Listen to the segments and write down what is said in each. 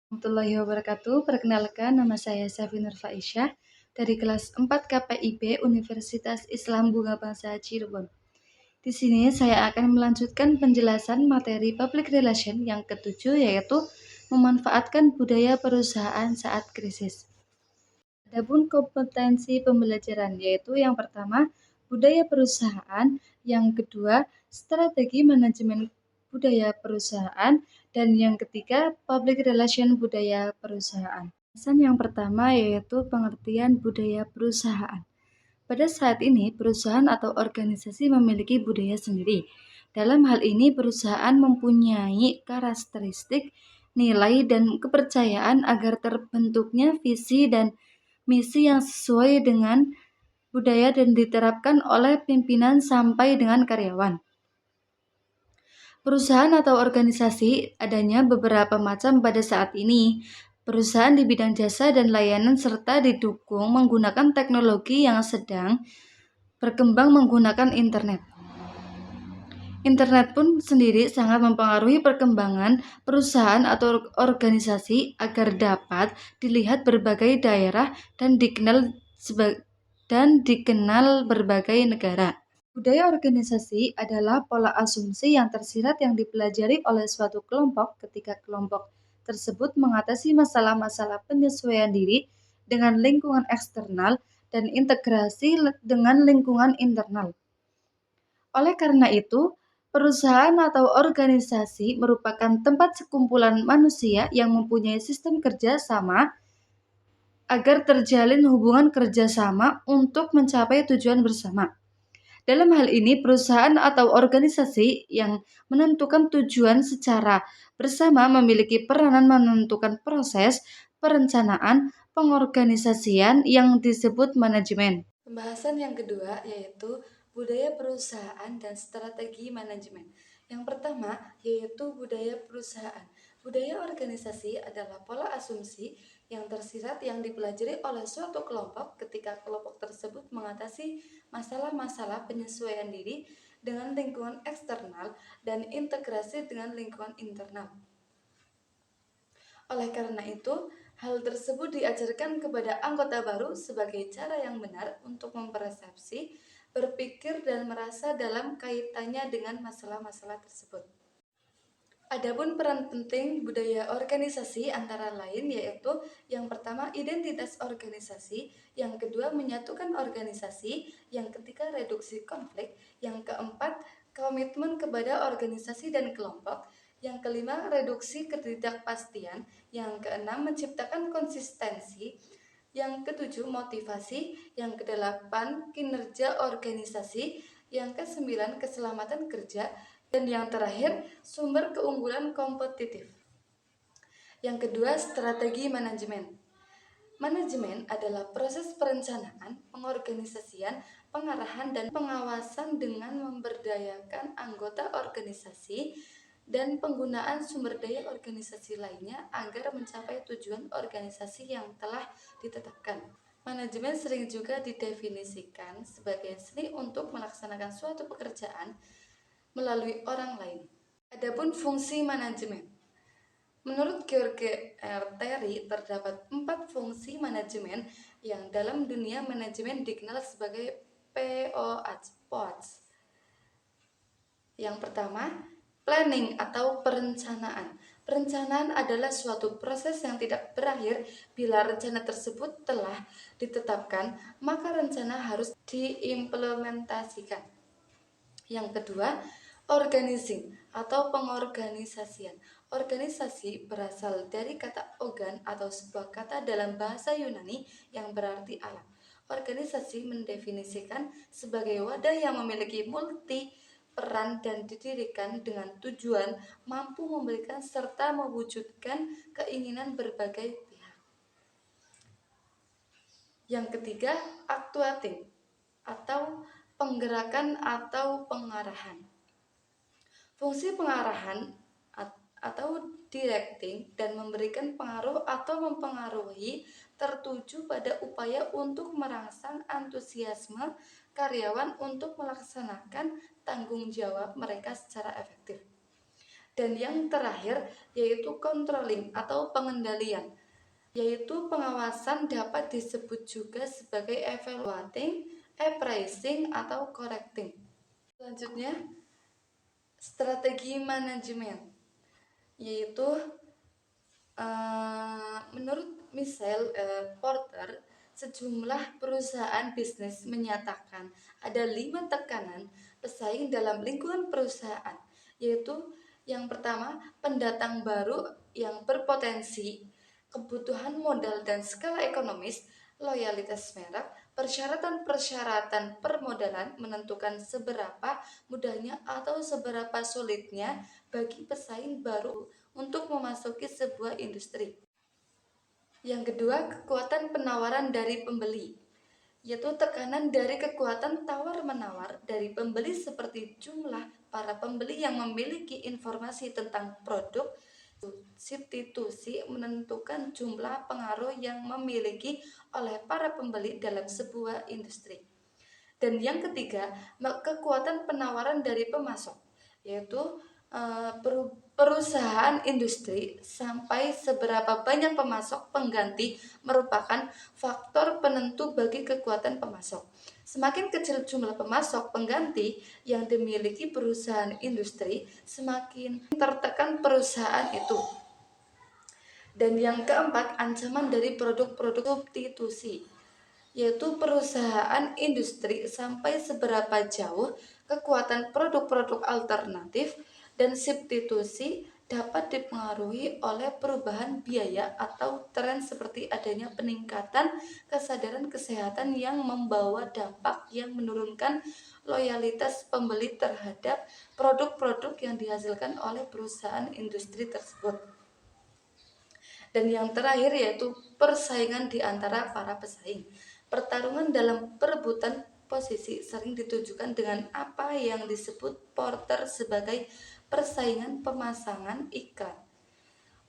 Warahmatullahi wabarakatuh. Perkenalkan, nama saya Syafinur Faisyah dari kelas 4 KPIB Universitas Islam Bunga Bangsa Cirebon. Di sini saya akan melanjutkan penjelasan materi Public Relation yang ketujuh, yaitu memanfaatkan budaya perusahaan saat krisis. Adapun kompetensi pembelajaran, yaitu yang pertama budaya perusahaan, yang kedua strategi manajemen budaya perusahaan, dan yang ketiga public relation budaya perusahaan. Pembahasan yang pertama yaitu pengertian budaya perusahaan. Pada saat ini, perusahaan atau organisasi memiliki budaya sendiri. Dalam hal ini, perusahaan mempunyai karakteristik, nilai, dan kepercayaan agar terbentuknya visi dan misi yang sesuai dengan budaya dan diterapkan oleh pimpinan sampai dengan karyawan. Perusahaan atau organisasi adanya beberapa macam pada saat ini. Perusahaan di bidang jasa dan layanan serta didukung menggunakan teknologi yang sedang berkembang menggunakan internet. Internet pun sendiri sangat mempengaruhi perkembangan perusahaan atau organisasi agar dapat dilihat berbagai daerah dan dikenal berbagai negara. Budaya organisasi adalah pola asumsi yang tersirat yang dipelajari oleh suatu kelompok ketika kelompok tersebut mengatasi masalah-masalah penyesuaian diri dengan lingkungan eksternal dan integrasi dengan lingkungan internal. Oleh karena itu, perusahaan atau organisasi merupakan tempat sekumpulan manusia yang mempunyai sistem kerja sama agar terjalin hubungan kerjasama untuk mencapai tujuan bersama. Dalam hal ini, perusahaan atau organisasi yang menentukan tujuan secara bersama memiliki peranan menentukan proses perencanaan pengorganisasian yang disebut manajemen. Pembahasan yang kedua yaitu budaya perusahaan dan strategi manajemen. Yang pertama yaitu budaya perusahaan. Budaya organisasi adalah pola asumsi yang tersirat yang dipelajari oleh suatu kelompok ketika kelompok tersebut mengatasi masalah-masalah penyesuaian diri dengan lingkungan eksternal dan integrasi dengan lingkungan internal. Oleh karena itu, hal tersebut diajarkan kepada anggota baru sebagai cara yang benar untuk mempersepsi, berpikir, dan merasa dalam kaitannya dengan masalah-masalah tersebut. Adapun peran penting budaya organisasi antara lain yaitu yang pertama identitas organisasi, yang kedua menyatukan organisasi, yang ketiga reduksi konflik, yang keempat komitmen kepada organisasi dan kelompok, yang kelima reduksi ketidakpastian, yang keenam menciptakan konsistensi, yang ketujuh motivasi, yang kedelapan kinerja organisasi, yang kesembilan keselamatan kerja, dan yang terakhir, sumber keunggulan kompetitif. Yang kedua, strategi manajemen. Manajemen adalah proses perencanaan, pengorganisasian, pengarahan, dan pengawasan dengan memberdayakan anggota organisasi dan penggunaan sumber daya organisasi lainnya agar mencapai tujuan organisasi yang telah ditetapkan. Manajemen sering juga didefinisikan sebagai seni untuk melaksanakan suatu pekerjaan melalui orang lain. Adapun fungsi manajemen. Menurut George R. Terry, terdapat 4 fungsi manajemen yang dalam dunia manajemen dikenal sebagai POAs. Yang pertama, planning atau perencanaan. Perencanaan adalah suatu proses yang tidak berakhir. Bila rencana tersebut telah ditetapkan, maka rencana harus diimplementasikan. Yang kedua, organizing atau pengorganisasian. Organisasi berasal dari kata organ atau sebuah kata dalam bahasa Yunani yang berarti alat. Organisasi mendefinisikan sebagai wadah yang memiliki multi peran dan didirikan dengan tujuan mampu memberikan serta mewujudkan keinginan berbagai pihak. Yang ketiga, actuating atau penggerakan atau pengarahan. Fungsi pengarahan atau directing dan memberikan pengaruh atau mempengaruhi tertuju pada upaya untuk merangsang antusiasme karyawan untuk melaksanakan tanggung jawab mereka secara efektif. Dan yang terakhir yaitu controlling atau pengendalian, yaitu pengawasan dapat disebut juga sebagai evaluating, appraising, atau correcting. Selanjutnya, strategi manajemen, yaitu menurut Michelle Porter, sejumlah perusahaan bisnis menyatakan ada 5 tekanan pesaing dalam lingkungan perusahaan, yaitu yang pertama, pendatang baru yang berpotensi, kebutuhan modal dan skala ekonomis, loyalitas merek, persyaratan-persyaratan permodalan menentukan seberapa mudahnya atau seberapa sulitnya bagi pesaing baru untuk memasuki sebuah industri. Yang kedua, kekuatan penawaran dari pembeli, yaitu tekanan dari kekuatan tawar-menawar dari pembeli seperti jumlah para pembeli yang memiliki informasi tentang produk. Substitusi menentukan jumlah pengaruh yang memiliki oleh para pembeli dalam sebuah industri. Dan yang ketiga, kekuatan penawaran dari pemasok, yaitu perusahaan industri sampai seberapa banyak pemasok pengganti merupakan faktor penentu bagi kekuatan pemasok. Semakin kecil jumlah pemasok pengganti yang dimiliki perusahaan industri, semakin tertekan perusahaan itu. Dan yang keempat, ancaman dari produk-produk substitusi, yaitu perusahaan industri sampai seberapa jauh kekuatan produk-produk alternatif dan substitusi dapat dipengaruhi oleh perubahan biaya atau tren seperti adanya peningkatan kesadaran kesehatan yang membawa dampak yang menurunkan loyalitas pembeli terhadap produk-produk yang dihasilkan oleh perusahaan industri tersebut. Dan yang terakhir yaitu persaingan di antara para pesaing. Pertarungan dalam perebutan posisi sering ditujukan dengan apa yang disebut Porter sebagai persaingan pemasangan iklan.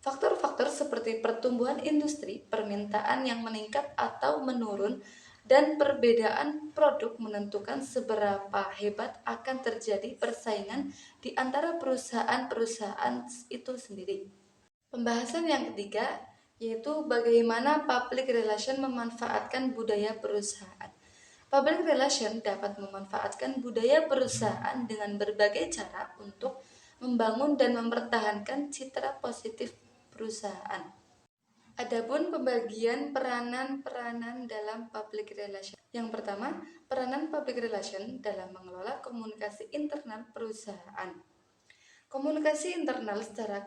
Faktor-faktor seperti pertumbuhan industri, permintaan yang meningkat atau menurun, dan perbedaan produk menentukan seberapa hebat akan terjadi persaingan di antara perusahaan-perusahaan itu sendiri. Pembahasan yang ketiga yaitu bagaimana public relation memanfaatkan budaya perusahaan. Public relation dapat memanfaatkan budaya perusahaan dengan berbagai cara untuk membangun dan mempertahankan citra positif perusahaan. Adapun pembagian peranan-peranan dalam public relation. Yang pertama, peranan public relation dalam mengelola komunikasi internal perusahaan. Komunikasi internal secara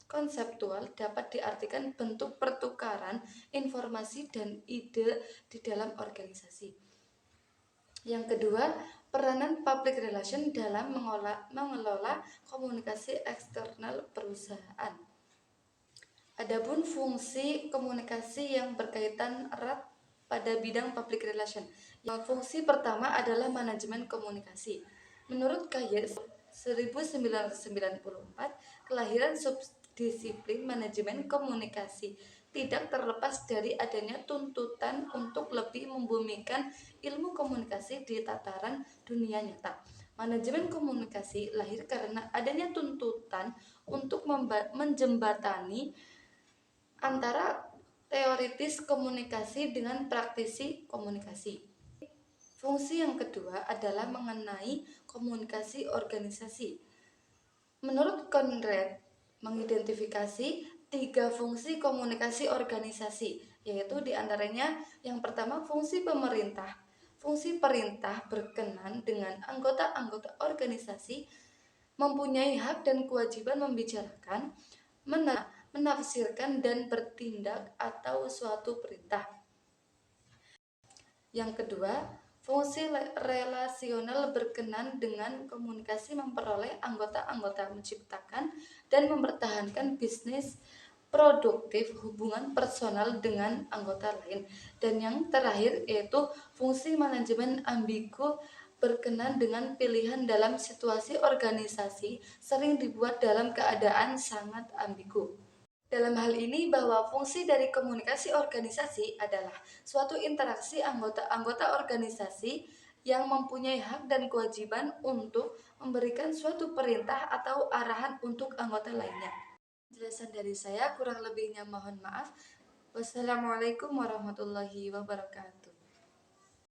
konseptual dapat diartikan bentuk pertukaran informasi dan ide di dalam organisasi. Yang kedua, peranan public relation dalam mengelola komunikasi eksternal perusahaan. Adapun fungsi komunikasi yang berkaitan erat pada bidang public relation. Yang fungsi pertama adalah manajemen komunikasi. Menurut Kayes 1994, kelahiran subdisiplin manajemen komunikasi tidak terlepas dari adanya tuntutan untuk lebih membumikan ilmu komunikasi di tataran dunia nyata. Manajemen komunikasi lahir karena adanya tuntutan untuk menjembatani antara teoritis komunikasi dengan praktisi komunikasi. Fungsi yang kedua adalah mengenai komunikasi organisasi. Menurut Conrad, mengidentifikasi 3 fungsi komunikasi organisasi, yaitu diantaranya yang pertama fungsi pemerintah. Fungsi perintah berkenan dengan anggota-anggota organisasi mempunyai hak dan kewajiban membicarakan, menafsirkan dan bertindak atau suatu perintah. Yang kedua, fungsi relasional berkenan dengan komunikasi memperoleh anggota-anggota menciptakan dan mempertahankan bisnis produktif hubungan personal dengan anggota lain. Dan yang terakhir yaitu fungsi manajemen ambigu berkenan dengan pilihan dalam situasi organisasi sering dibuat dalam keadaan sangat ambigu. Dalam hal ini bahwa fungsi dari komunikasi organisasi adalah suatu interaksi anggota-anggota organisasi yang mempunyai hak dan kewajiban untuk memberikan suatu perintah atau arahan untuk anggota lainnya. Penjelasan dari saya, kurang lebihnya mohon maaf. Wassalamualaikum warahmatullahi wabarakatuh.